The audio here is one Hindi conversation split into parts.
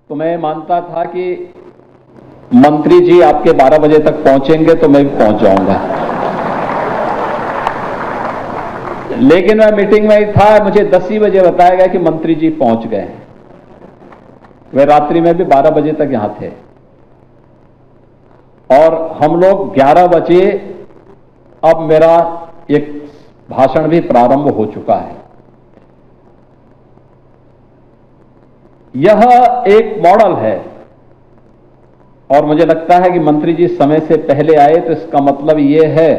तो मैं मानता था कि मंत्री जी आपके 12 बजे तक पहुंचेंगे तो मैं भी पहुंच जाऊंगा, लेकिन मैं मीटिंग में ही था, मुझे 10 ही बजे बताया गया कि मंत्री जी पहुंच गए हैं। वे रात्रि में भी 12 बजे तक यहां थे और हम लोग 11 बजे, अब मेरा एक भाषण भी प्रारंभ हो चुका है। यह एक मॉडल है और मुझे लगता है कि मंत्री जी समय से पहले आए तो इसका मतलब यह है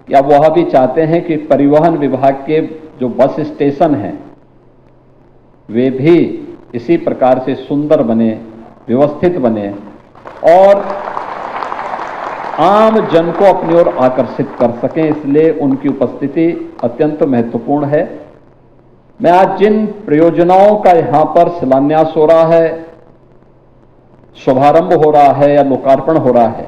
कि अब वह भी चाहते हैं कि परिवहन विभाग के जो बस स्टेशन हैं वे भी इसी प्रकार से सुंदर बने, व्यवस्थित बने और आम जन को अपनी ओर आकर्षित कर सकें, इसलिए उनकी उपस्थिति अत्यंत महत्वपूर्ण है। मैं आज जिन परियोजनाओं का यहां पर शिलान्यास हो रहा है, शुभारंभ हो रहा है या लोकार्पण हो रहा है,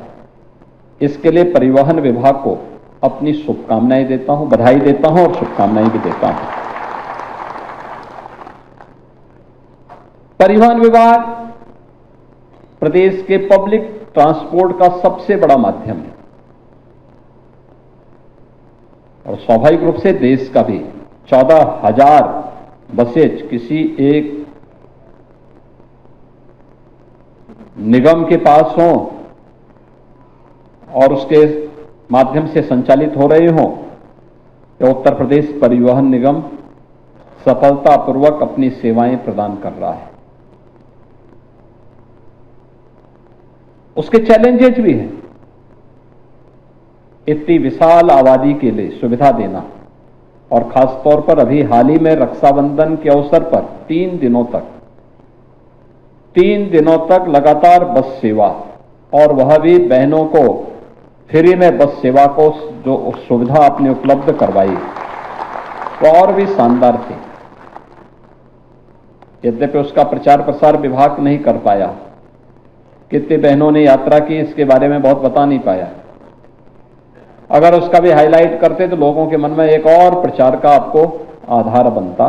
इसके लिए परिवहन विभाग को अपनी शुभकामनाएं देता हूं, बधाई देता हूं और शुभकामनाएं भी देता हूं। परिवहन विभाग प्रदेश के पब्लिक ट्रांसपोर्ट का सबसे बड़ा माध्यम है और स्वाभाविक रूप से देश का भी। 14,000 बसेज किसी एक निगम के पास हों और उसके माध्यम से संचालित हो रहे हों, या उत्तर प्रदेश परिवहन निगम सफलतापूर्वक अपनी सेवाएं प्रदान कर रहा है। उसके चैलेंजेस भी हैं। इतनी विशाल आबादी के लिए सुविधा देना और खासतौर पर अभी हाल ही में रक्षाबंधन के अवसर पर 3 दिनों तक लगातार बस सेवा, और वह भी बहनों को फ्री में बस सेवा को जो सुविधा आपने उपलब्ध करवाई वो और भी शानदार थी। यद्यपि उसका प्रचार प्रसार विभाग नहीं कर पाया, कितनी बहनों ने यात्रा की इसके बारे में बहुत बता नहीं पाया। अगर उसका भी हाईलाइट करते तो लोगों के मन में एक और प्रचार का आपको आधार बनता,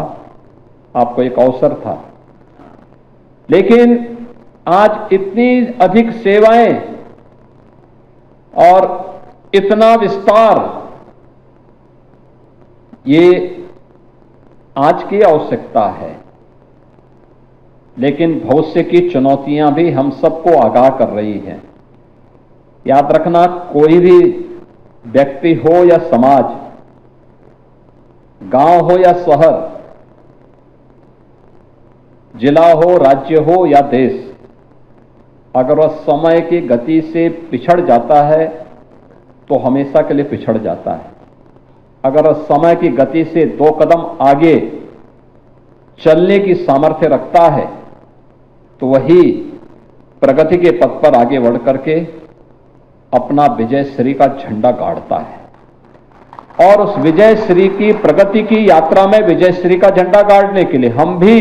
आपको एक अवसर था। लेकिन आज इतनी अधिक सेवाएं और इतना विस्तार, ये आज की आवश्यकता है, लेकिन भविष्य की चुनौतियां भी हम सबको आगाह कर रही हैं। याद रखना, कोई भी व्यक्ति हो या समाज, गांव हो या शहर, जिला हो, राज्य हो या देश, अगर वह समय की गति से पिछड़ जाता है तो हमेशा के लिए पिछड़ जाता है। अगर वह समय की गति से 2 कदम आगे चलने की सामर्थ्य रखता है तो वही प्रगति के पथ पर आगे बढ़ करके अपना विजय श्री का झंडा गाड़ता है। और उस विजय श्री की प्रगति की यात्रा में विजय श्री का झंडा गाड़ने के लिए हम भी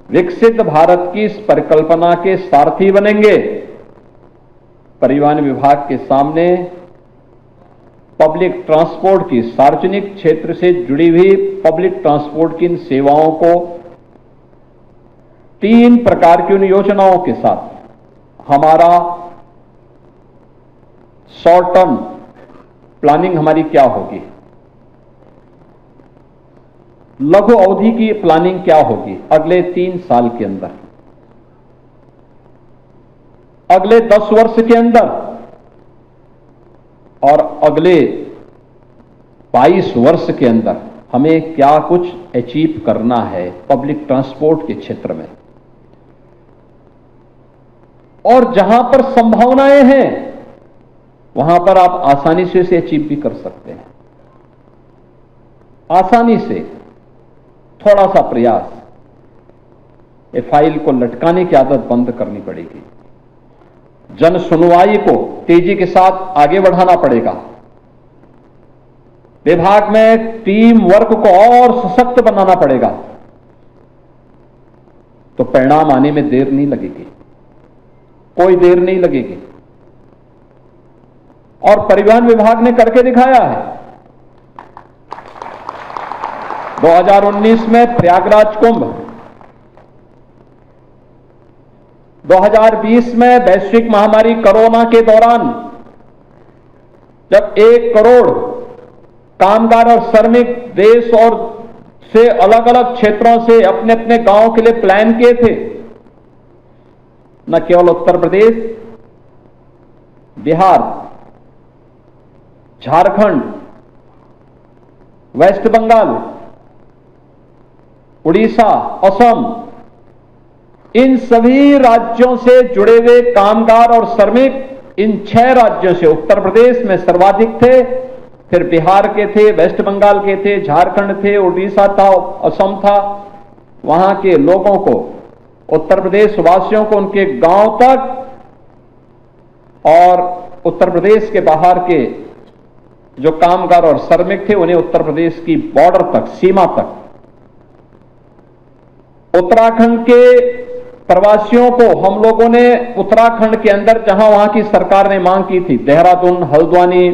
विकसित भारत की इस परिकल्पना के सारथी बनेंगे। परिवहन विभाग के सामने पब्लिक ट्रांसपोर्ट की, सार्वजनिक क्षेत्र से जुड़ी हुई पब्लिक ट्रांसपोर्ट की इन सेवाओं को 3 प्रकार की उन योजनाओं के साथ हमारा शॉर्ट टर्म प्लानिंग हमारी क्या होगी, लघु अवधि की प्लानिंग क्या होगी अगले 3 साल के अंदर, अगले 10 वर्ष के अंदर और अगले 22 वर्ष के अंदर हमें क्या कुछ अचीव करना है पब्लिक ट्रांसपोर्ट के क्षेत्र में। और जहां पर संभावनाएं हैं वहां पर आप आसानी से इसे अचीव भी कर सकते हैं। आसानी से, थोड़ा सा प्रयास, ये फाइल को लटकाने की आदत बंद करनी पड़ेगी। जन सुनवाई को तेजी के साथ आगे बढ़ाना पड़ेगा। विभाग में टीम वर्क को और सशक्त बनाना पड़ेगा, तो परिणाम आने में देर नहीं लगेगी, कोई देर नहीं लगेगी। और परिवहन विभाग ने करके दिखाया है। 2019 में प्रयागराज कुंभ 2020 में वैश्विक महामारी कोरोना के दौरान जब 1 करोड़ कामगार और श्रमिक देश और से अलग अलग क्षेत्रों से अपने अपने गांव के लिए प्लान किए थे, न केवल उत्तर प्रदेश, बिहार, झारखंड, वेस्ट बंगाल, उड़ीसा, असम, इन सभी राज्यों से जुड़े हुए कामगार और श्रमिक इन 6 राज्यों से उत्तर प्रदेश में सर्वाधिक थे, फिर बिहार के थे, वेस्ट बंगाल के थे, झारखंड थे, उड़ीसा था, असम था। वहां के लोगों को, उत्तर प्रदेश वासियों को उनके गांव तक और उत्तर प्रदेश के बाहर के जो कामगार और श्रमिक थे उन्हें उत्तर प्रदेश की बॉर्डर तक, सीमा तक। उत्तराखंड के प्रवासियों को हम लोगों ने उत्तराखंड के अंदर, जहां वहां की सरकार ने मांग की थी, देहरादून, हल्द्वानी,